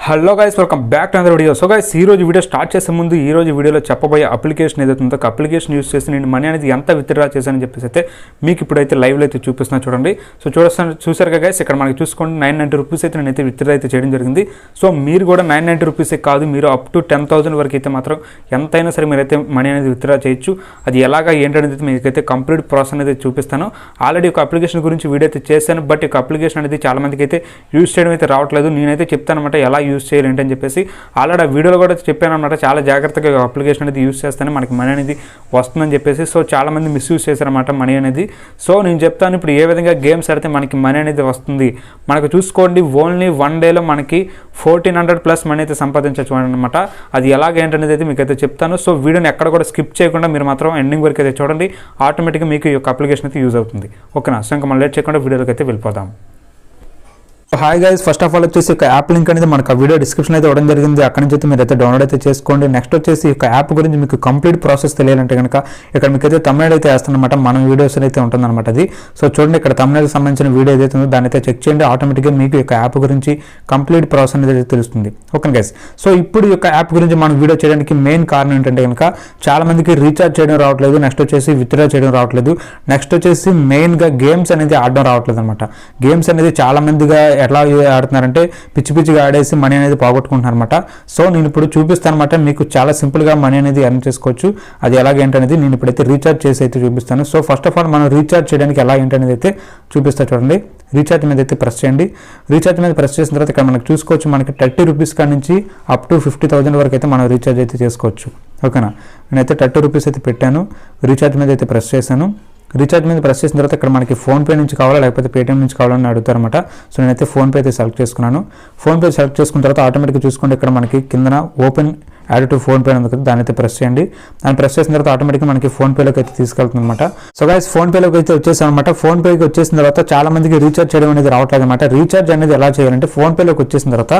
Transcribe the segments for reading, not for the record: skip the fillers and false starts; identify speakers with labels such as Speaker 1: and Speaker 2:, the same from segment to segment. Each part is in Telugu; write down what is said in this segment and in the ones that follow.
Speaker 1: Hello guys, welcome back to another video. So guys, ఈ రోజు వీడియో స్టార్ట్ చేసే ముందు ఈ రోజు వీడియోలో చెప్పబోయే అప్లికేషన్ ఏదైతే ఉందో అప్లికేషన్ యూస్ చేసి నేను మనీ అనేది ఎంత విత్డ్రా చేశానని చెప్పేసి అయితే మీకు ఇప్పుడైతే లైవ్లో అయితే చూపిస్తున్నా చూడండి. సో చూసారు కదా గైస్, ఇక్కడ మనకి చూసుకోండి 990 రూపీస్ అయితే నేనైతే విత్డ్రా అయితే చేయడం జరిగింది. సో మీరు కూడా 990 రూపీసే కాదు, మీరు అప్ టు 10,000 వరకు అయితే మాత్రం ఎంతైనా సరే మీరైతే మనీ అనేది విత్డ్రా చేయొచ్చు. అది ఎలాగా ఏంటనేది మీకైతే కంప్లీట్ ప్రాసెస్ అనేది చూపిస్తాను. ఆల్రెడీ ఒక అప్లికేషన్ గురించి వీడియో అయితే చేశాను, బట్ ఈ అప్లికేషన్ అనేది చాలా మందికి అయితే యూస్ చేయడం అయితే రావట్లేదు. నేనైతే చెప్తాను అనమాట ఎలా యూస్ చేయాలి ఏంటని చెప్పేసి. ఆల్రెడీ ఆ వీడియోలో కూడా చెప్పాను అనమాట, చాలా జాగ్రత్తగా అప్లికేషన్ అనేది యూస్ చేస్తేనే మనకి మనీ అనేది వస్తుందని చెప్పేసి. సో చాలా మంది మిస్యూజ్ చేశారన్నమాట మనీ అనేది. సో నేను చెప్తాను ఇప్పుడు ఏ విధంగా గేమ్స్ ఆడితే మనకి మనీ అనేది వస్తుంది. మనకు చూసుకోండి, ఓన్లీ 1 డేలో మనకి 1400 ప్లస్ మనీ అయితే సంపాదించవచ్చు అనమాట. అది ఎలాగేంటనేది అయితే మీకు అయితే చెప్తాను. సో వీడియోని ఎక్కడ కూడా స్కిప్ చేయకుండా మీరు మాత్రం ఎండింగ్ వరకు అయితే చూడండి. ఆటోమేటిక్గా మీకు ఈ యొక్క అప్లికేషన్ అయితే యూజ్ అవుతుంది. ఓకేనా? సో ఇంకా మనం లేట్ చేయకుండా వీడియోలోకి అయితే వెళ్ళిపోదాం. Hi guys, first of all వచ్చేసి ఒక యాప్ లింక్ అనేది మనకు ఆ వీడియో డిస్క్రిప్షన్ అయితే ఇవ్వడం జరిగింది. అక్కడ నుంచి అయితే మీరు అయితే డౌన్లోడ్ అయితే చేసుకోండి. నెక్స్ట్ వచ్చేసి ఒక యాప్ గురించి మీకు కంప్లీట్ ప్రాసెస్ తెలియాలంటే కనుక ఇక్కడ మీకు అయితే తమిళ అయితే వేస్తానమాట, మన వీడియోస్ అయితే ఉంటుందన్నమాట అది. సో చూడండి, ఇక్కడ తమిళకి సంబంధించిన వీడియో ఏదైతే ఉందో దాన్ని అయితే చెక్ చేయండి. ఆటోమేటిక్గా మీకు ఈ యొక్క యాప్ గురించి కంప్లీట్ ప్రాసెస్ అనేది తెలుస్తుంది. ఓకే గైస్, సో ఇప్పుడు ఈ యొక్క యాప్ గురించి మనం వీడియో చేయడానికి మెయిన్ కారణం ఏంటంటే కనుక చాలా మందికి రీఛార్జ్ చేయడం రావట్లేదు, నెక్స్ట్ వచ్చేసి విత్డ్రా చేయడం రావట్లేదు, నెక్స్ట్ వచ్చేసి మెయిన్గా గేమ్స్ అనేది ఆడడం రావట్లేదు అనమాట. గేమ్స్ అనేది చాలా మందిగా ఎట్లా ఆడుతున్నారంటే పిచ్చిగా ఆడేసి మనీ అనేది పోగొట్టుకుంటున్నారు అనమాట. సో నేను ఇప్పుడు చూపిస్తాను అనమాట, మీకు చాలా సింపుల్గా మనీ అనేది ఎర్న్ చేసుకోవచ్చు. అది ఎలాగేంటనేది నేను ఇప్పుడైతే రీఛార్జ్ చేసి అయితే చూపిస్తాను. సో ఫస్ట్ ఆఫ్ ఆల్ మనం రీఛార్జ్ చేయడానికి ఎలా ఏంటనేది అయితే చూపిస్తా చూడండి. రీఛార్జ్ మీద అయితే ప్రెస్ చేయండి. రీఛార్జ్ మీద ప్రెస్ చేసిన తర్వాత ఇక్కడ మనకు చూసుకోవచ్చు, మనకి 30 రూపీస్ కాడ నుంచి అప్ టు 50,000 వరకు అయితే మనం రీఛార్జ్ అయితే చేసుకోవచ్చు. ఓకేనా? నేనైతే 30 రూపీస్ అయితే పెట్టాను, రీఛార్జ్ మీద అయితే ప్రెస్ చేశాను. రీఛార్జ్ మీద ప్రెస్ చేసిన తర్వాత ఇక్కడ మనకి ఫోన్పే నుంచి కావాలా లేకపోతే పేటీఎం నుంచి కావాలని అడుగుతారనమాట. సో నేనైతే ఫోన్పే అయితే సెలెక్ట్ చేసుకున్నాను. ఫోన్పే సెలెక్ట్ చేసుకున్న తర్వాత ఆటోమేటిక్గా చూసుకోండి, ఇక్కడ మనకి కిందన ఓపెన్ యాడ్ టు ఫోన్పే ఉంది కదా, దాన్ని అయితే ప్రెస్ చేయండి. దాన్ని ప్రెస్ చేసిన తర్వాత ఆటోమేటిక్గా మనకి ఫోన్పేలోకి అయితే తీసుకెళ్తుంది అనమాట. సో గైస్, ఫోన్పేలోకి అయితే వచ్చేసాం అనమాట. ఫోన్పేకి వచ్చేసిన తర్వాత చాలా మందికి రీఛార్జ్ చేయడం అనేది రావట్లేదు అనమాట. రీఛార్జ్ అనేది ఎలా చేయాలంటే ఫోన్పేలోకి వచ్చేసిన తర్వాత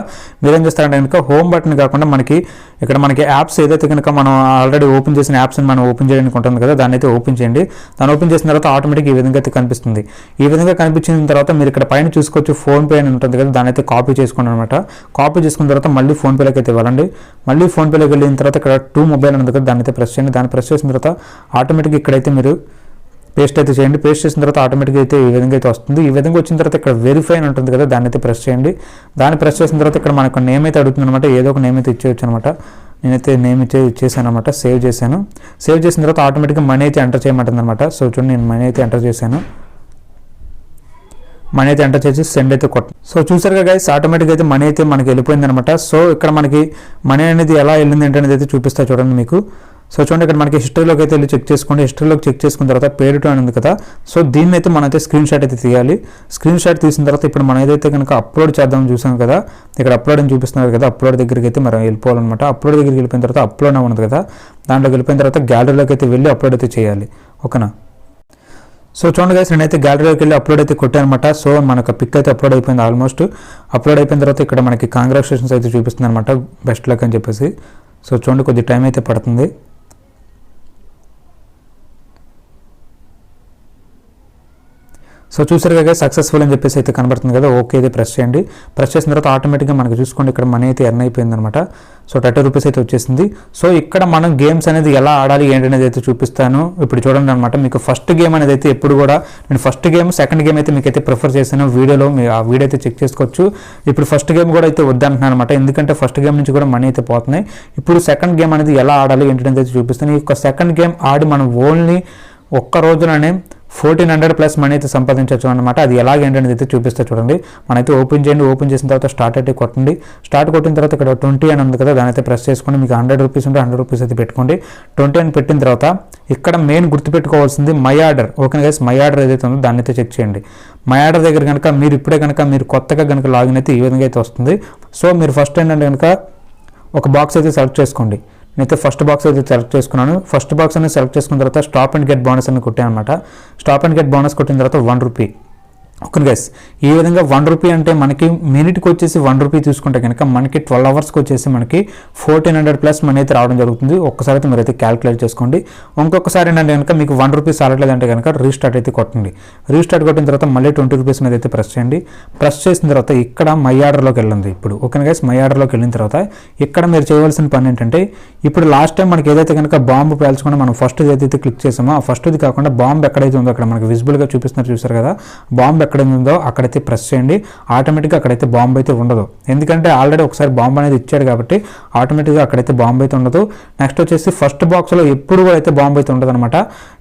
Speaker 1: మీరేం చేస్తారంటే కనుక హోమ్ బటన్ కాకుండా మనకి ఇక్కడ మనకి యాప్స్ ఏదైతే కనుక మనం ఆల్రెడీ ఓపెన్ చేసిన యాప్స్ని మనం ఓపెన్ చేయడానికి ఉంటుంది కదా, దాన్ని అయితే ఓపెన్ చేయండి. దాన్ని ఓపెన్ చేసిన తర్వాత ఆటోమేటిక్ ఈ విధంగా అయితే కనిపిస్తుంది. ఈ విధంగా కనిపించిన తర్వాత మీరు ఇక్కడ పైన చూసుకోవచ్చు ఫోన్పే అని ఉంటుంది కదా, దాన్ని అయితే కాపీ చేసుకోండి అనమాట. కాపీ చేసుకున్న తర్వాత మళ్ళీ ఫోన్పేలోకి అయితే వెళ్ళండి. మళ్ళీ ఫోన్పేలోకి వెళ్ళిన తర్వాత ఇక్కడ 2 మొబైల్ ఉంది కదా, దాన్ని అయితే ప్రెస్ చేయండి. దాన్ని ప్రెస్ చేసిన తర్వాత ఆటోమేటిక్గా ఇక్కడైతే మీరు పేస్ట్ అయితే చేయండి. పేస్ట్ చేసిన తర్వాత ఆటోమేటిక్గా అయితే ఈ విధంగా అయితే వస్తుంది. ఈ విధంగా వచ్చిన తర్వాత ఇక్కడ వెరిఫై అని ఉంటుంది కదా, దాన్ని అయితే ప్రెస్ చేయండి. దాన్ని ప్రెస్ చేసిన తర్వాత ఇక్కడ మనకు నేమ్ అయితే అడుగుతుంది అనమాట. ఏదో ఒక నేమ్ అయితే ఇచ్చేయచ్చు అనమాట. నేనైతే నేమ్ ఇచ్చేసాను అనమాట, సేవ్ చేశాను. సేవ్ చేసిన తర్వాత ఆటోమేటిక్గా మనీ అయితే ఎంటర్ చేయమంటుంది అనమాట. సో చూడండి, నేను మనీ అయితే ఎంటర్ చేశాను. మనీ అయితే ఎంటర్ చేసి సెండ్ అయితే కొట్ట. సో చూసారుగా గైస్, ఆటోమేటిక్గా అయితే మనీ అయితే మనకి వెళ్ళిపోయింది అనమాట. సో ఇక్కడ మనకి మనీ అనేది ఎలా వెళ్ళింది ఏంటనేది అయితే చూపిస్తా చూడండి మీకు. సో చూడండి, ఇక్కడ మనకి హిస్టరీలోకి అయితే వెళ్ళి చెక్ చేసుకోండి. హిస్టరీలోకి చెక్ చేసుకున్న తర్వాత పేడ్ టు అని ఉంది కదా, సో దీన్ని అయితే మనమైతే స్క్రీన్ షాట్ అయితే తీయాలి. స్క్రీన్ షాట్ తీసిన తర్వాత ఇప్పుడు మనం ఏదైతే కనుక అప్లోడ్ చేద్దామని చూసాం కదా, ఇక్కడ అప్లోడ్ అని చూపిస్తున్నారు కదా, అప్లోడ్ దగ్గరికి అయితే మనం వెళ్ళిపోవాలన్నమాట. అప్లోడ్ దగ్గరికి వెళ్ళిపోయిన తర్వాత అప్లోడ్ అని ఉంది కదా, దాంట్లోకి వెళ్ళిపోయిన తర్వాత గ్యాలరీలోకి అయితే వెళ్ళి అప్లోడ్ అయితే చేయాలి. ఓకేనా? సో చూడండి గైస్, నేనైతే గ్యాలరీలోకి వెళ్ళి అప్లోడ్ అయితే కొట్టాను అనమాట. సో మనకు పిక్ అయితే అప్లోడ్ అయిపోయింది. ఆల్మోస్ట్ అప్లోడ్ అయిపోయిన తర్వాత ఇక్కడ మనకి కాంగ్రాచులేషన్స్ అయితే చూపిస్తుంది అనమాట, బెస్ట్ లక్ అని చెప్పేసి. సో చూడండి, కొద్ది టైం అయితే పడుతుంది. సో చూసారు కదా, సక్సెస్ఫుల్ అని చెప్పేసి అయితే కనబడుతుంది కదా. ఓకే అయితే ప్రెస్ చేయండి. ప్రెస్ చేసిన తర్వాత ఆటోమేటిక్గా మనకి చూసుకోండి, ఇక్కడ మనీ అయితే ఎర్న్ అయిపోయింది అనమాట. సో 30 రూపీస్ అయితే వచ్చేసింది. సో ఇక్కడ మనం గేమ్స్ అనేది ఎలా ఆడాలి ఏంటనేది అయితే చూపిస్తాను. ఇప్పుడు చూడండి అనమాట, మీకు ఫస్ట్ గేమ్ అనేది అయితే ఎప్పుడు కూడా నేను ఫస్ట్ గేమ్ సెకండ్ గేమ్ అయితే మీకు అయితే ప్రిఫర్ చేశాను. వీడియోలో మీరు ఆ వీడియో అయితే చెక్ చేసుకోవచ్చు. ఇప్పుడు ఫస్ట్ గేమ్ కూడా అయితే వద్దంటున్నాను అనమాట, ఎందుకంటే ఫస్ట్ గేమ్ నుంచి కూడా మనీ అయితే పోతున్నాయి. ఇప్పుడు సెకండ్ గేమ్ అనేది ఎలా ఆడాలి ఏంటనేది అయితే చూపిస్తాను. ఈ యొక్క సెకండ్ గేమ్ ఆడి మనం ఓన్లీ ఒక్క రోజులోనే 1400 ప్లస్ మనీ అయితే సంపాదించవచ్చు అనమాట. అది ఎలాగేంటనేది అయితే చూపిస్తే చూడండి. మనైతే ఓపెన్ చేయండి. ఓపెన్ చేసిన తర్వాత స్టార్ట్ అయితే కొట్టండి. స్టార్ట్ కొట్టిన తర్వాత ఇక్కడ 20 అని ఉంది కదా, దాని అయితే ప్రెస్ చేసుకోండి. మీకు 100 రూపీస్ ఉంటే 100 రూపీస్ అయితే పెట్టుకోండి. 20 అని పెట్టిన తర్వాత ఇక్కడ మెయిన్ గుర్తుపెట్టుకోవాల్సింది my order. Okay guys, my order ఏదైతే ఉందో దాన్ని అయితే చెక్ చేయండి. మై ఆర్డర్ దగ్గర కనుక మీరు ఇప్పుడే కనుక మీరు కొత్తగా కనుక లాగిన్ అయితే ఈ విధంగా అయితే వస్తుంది. సో మీరు ఫస్ట్ ఏంటంటే కనుక ఒక బాక్స్ అయితే సెలెక్ట్ చేసుకోండి. నేనైతే ఫస్ట్ బాక్స్ అయితే సెలెక్ట్ చేసుకున్నాను. ఫస్ట్ బాక్స్ అనేది సెలెక్ట్ చేసుకున్న తర్వాత స్టాప్ అండ్ గెట్ బోనస్ అని కొట్టాను అనమాట. స్టాప్ అండ్ గెట్ బోనస్ కొట్టిన తర్వాత 1 రూపీ. ఓకే గైస్, ఈ విధంగా 1 రూపీ అంటే మనకి మినిట్కి వచ్చేసి 1 రూపీ తీసుకుంటే కనుక మనకి 12 అవర్స్కి వచ్చేసి మనకి 1400 ప్లస్ మనీ అయితే రావడం జరుగుతుంది. ఒక్కసారి అయితే మీరైతే క్యాలిక్యులేట్ చేసుకోండి. ఇంకొకసారి ఏంటంటే కనుక మీకు 1 రూపీ సాలట్లేదంటే కనుక రీస్టార్ట్ అయితే కొట్టండి. రీస్టార్ట్ కొట్టిన తర్వాత మళ్ళీ 20 రూపీస్ మీద అయితే ప్రెస్ చేయండి. ప్రెస్ చేసిన తర్వాత ఇక్కడ మై ఆర్డర్లోకి వెళ్ళండి. ఇప్పుడు ఓకే గైస్, మై ఆర్డర్లోకి వెళ్ళిన తర్వాత ఇక్కడ మీరు చేయవలసిన పని ఏంటంటే, ఇప్పుడు లాస్ట్ టైం మనకి ఏదైతే కనుక బాంబు పేల్చుకుని మనం ఫస్ట్ ఏదైతే క్లిక్ చేసామో ఆ ఫస్ట్ది కాకుండా బాంబు ఎక్కడైతే ఉందో అక్కడ మనకి విజిబుల్గా చూపిస్తున్నారు, చూసారు కదా, బాంబు ఎక్కడ ఉందో అక్కడైతే ప్రెస్ చేయండి. ఆటోమేటిక్గా అక్కడైతే బాంబు అయితే ఉండదు, ఎందుకంటే ఆల్రెడీ ఒకసారి బాంబు అనేది ఇచ్చాడు కాబట్టి ఆటోమేటిక్గా అక్కడైతే బాంబు అయితే ఉండదు. నెక్స్ట్ వచ్చేసి ఫస్ట్ బాక్స్లో ఎప్పుడు కూడా అయితే బాంబు అయితే ఉండదు అనమాట.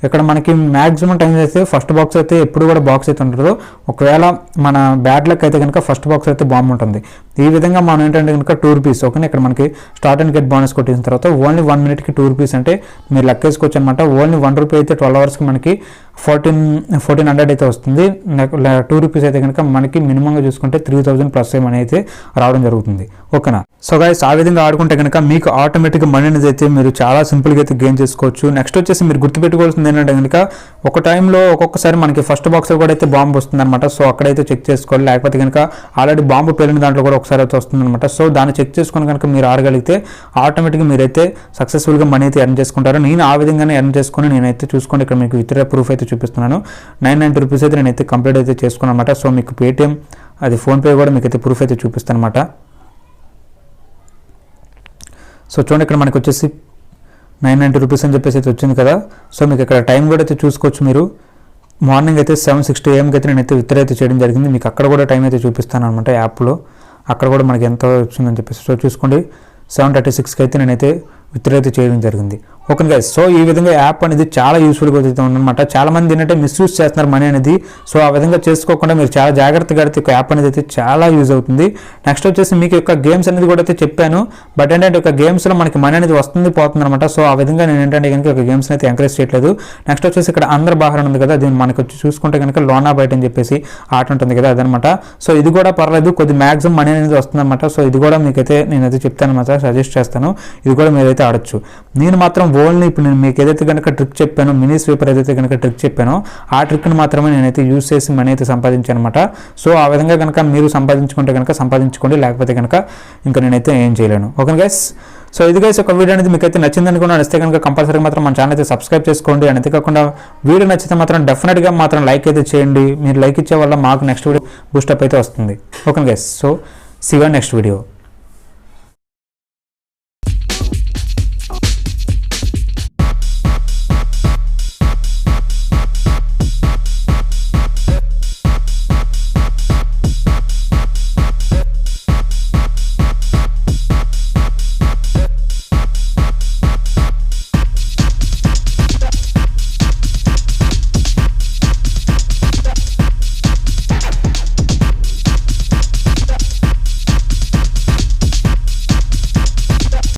Speaker 1: ఇక్కడ మనకి మ్యాక్సిమం టైం అయితే ఫస్ట్ బాక్స్ అయితే ఎప్పుడు కూడా బాక్స్ అయితే ఉండదు. ఒకవేళ మన బ్యాడ్ లక్ అయితే కనుక ఫస్ట్ బాక్స్ అయితే బాంబు ఉంటుంది. ఈ విధంగా మనం ఏంటంటే కనుక 2 రూపీస్ ఓకే, ఇక్కడ మనకి స్టార్ట్ అండ్ గెట్ బోనస్ కొట్టిన తర్వాత ఓన్లీ 1 మినిట్కి 2 రూపీస్ అంటే మీరు లెక్కేసుకోవచ్చు అనమాట. ఓన్లీ 1 రూపీ అయితే 12 అవర్స్కి మనకి 1400 అయితే వస్తుంది. 2 రూపీస్ అయితే కనుక మనకి మినిమంగా చూసుకుంటే 3000 ప్లస్ మనీ అయితే రావడం జరుగుతుంది. ఓకేనా? సో గైస్, ఆ విధంగా ఆడుకుంటే కనుక మీకు ఆటోమేటిక్గా మనీ అనేది అయితే మీరు చాలా సింపుల్గా అయితే గెయిన్ చేసుకోవచ్చు. నెక్స్ట్ వచ్చేసి మీరు గుర్తుపెట్టుకోవాల్సింది ఏంటంటే కనుక ఒక టైంలో ఒక్కొక్కసారి మనకి ఫస్ట్ బాక్స్లో కూడా అయితే బాంబు వస్తుంది అనమాట. సో అక్కడైతే చెక్ చేసుకోవాలి, లేకపోతే కనుక ఆల్రెడీ బాంబు పేలిన దాంట్లో కూడా ఒకసారి అయితే వస్తుంది అనమాట. సో దాన్ని చెక్ చేసుకుని కనుక మీరు ఆడగలిగితే ఆటోమేటిక్గా మీరైతే సక్సెస్ఫుల్గా మనీ అయితే ఎర్న్ చేసుకుంటారు. నేను ఆ విధంగానే ఎర్న్ చేసుకుని నేనైతే చూసుకోండి, ఇక్కడ మీకు విత్డ్రా ప్రూఫ్ అయితే చూపిస్తున్నాను. 990 రూపీస్ అయితే నేనైతే కంప్లీట్ అయితే చేసుకున్నాను అనమాట. సో మీకు పేటిఎం అది ఫోన్పే కూడా మీకు అయితే ప్రూఫ్ అయితే చూపిస్తాను అనమాట. సో చూడండి, ఇక్కడ మనకి వచ్చేసి 990 రూపీస్ అని చెప్పేసి అయితే వచ్చింది కదా. సో మీకు ఇక్కడ టైం కూడా అయితే చూసుకోవచ్చు. మీరు మార్నింగ్ అయితే 7:60 AM అయితే నేనైతే విత్డ్రా అయితే చేయడం జరిగింది. మీకు అక్కడ కూడా టైం అయితే చూపిస్తాను అనమాట యాప్లో. అక్కడ కూడా మనకి ఎంత వచ్చిందని చెప్పేసి సో చూసుకోండి. 7:36 అయితే నేనైతే విత్డ్రా అయితే చేయడం జరిగింది. ఓకే గైస్, సో ఈ విధంగా యాప్ అనేది చాలా యూస్ఫుల్గా అయితే ఉందన్నమాట. చాలా మంది ఏంటంటే మిస్యూజ్ చేస్తున్నారు మనీ అనేది. సో ఆ విధంగా చేసుకోకుండా మీరు చాలా జాగ్రత్తగా అయితే యాప్ అనేది అయితే చాలా యూజ్ అవుతుంది. నెక్స్ట్ వచ్చేసి మీకు యొక్క గేమ్స్ అనేది కూడా అయితే చెప్పాను. బట్ ఏంటంటే ఒక గేమ్స్లో మనకి మనీ అనేది వస్తుంది పోతుంది అనమాట. సో ఆ విధంగా నేను ఏంటంటే కనుక ఒక గేమ్స్ని అయితే ఎంకరేజ్ చేయట్లేదు. నెక్స్ట్ వచ్చేసి ఇక్కడ అందరి బాహర్ ఉంది కదా, దీన్ని మనకి వచ్చి చూసుకుంటే కనుక లోనా బయట అని చెప్పేసి ఆట ఉంటుంది కదా, అదనమాట. సో ఇది కూడా పర్లేదు, కొద్ది మ్యాక్సిమం మనీ అనేది వస్తుందన్నమాట. సో ఇది కూడా మీకైతే నేనైతే చెప్తాను అనమాట, సజెస్ట్ చేస్తాను. ఇది కూడా మీరైతే ఆడొచ్చు. నేను మాత్రం ఓన్లీ ఇప్పుడు నేను మీకు ఏదైతే కనుక ట్రిక్ చెప్పానో, మినీ స్వీపర్ ఏదైతే కనుక ట్రిక్ చెప్పానో ఆ ట్రిక్ని మాత్రమే నేనైతే యూజ్ చేసి మనీ అయితే సంపాదించాను అనమాట. సో ఆ విధంగా కనుక మీరు సంపాదించుకుంటే కనుక సంపాదించుకోండి, లేకపోతే కనుక ఇంకా నేనైతే ఏం చేయలేను. ఓకే గైస్, సో ఇది గైస్ ఒక వీడియో అనేది మీకు అయితే నచ్చింది అనుకున్నా. నచ్చితే కనుక కంపల్సరీ మాత్రం మన ఛానల్ అయితే సబ్స్క్రైబ్ చేసుకోండి. అంతే కాకుండా వీడియో నచ్చితే మాత్రం డెఫినెట్గా మాత్రం లైక్ అయితే చేయండి. మీరు లైక్ ఇచ్చే వల్ల మాకు నెక్స్ట్ వీడియో బూస్టప్ అయితే వస్తుంది. Okay guys, so see you next video.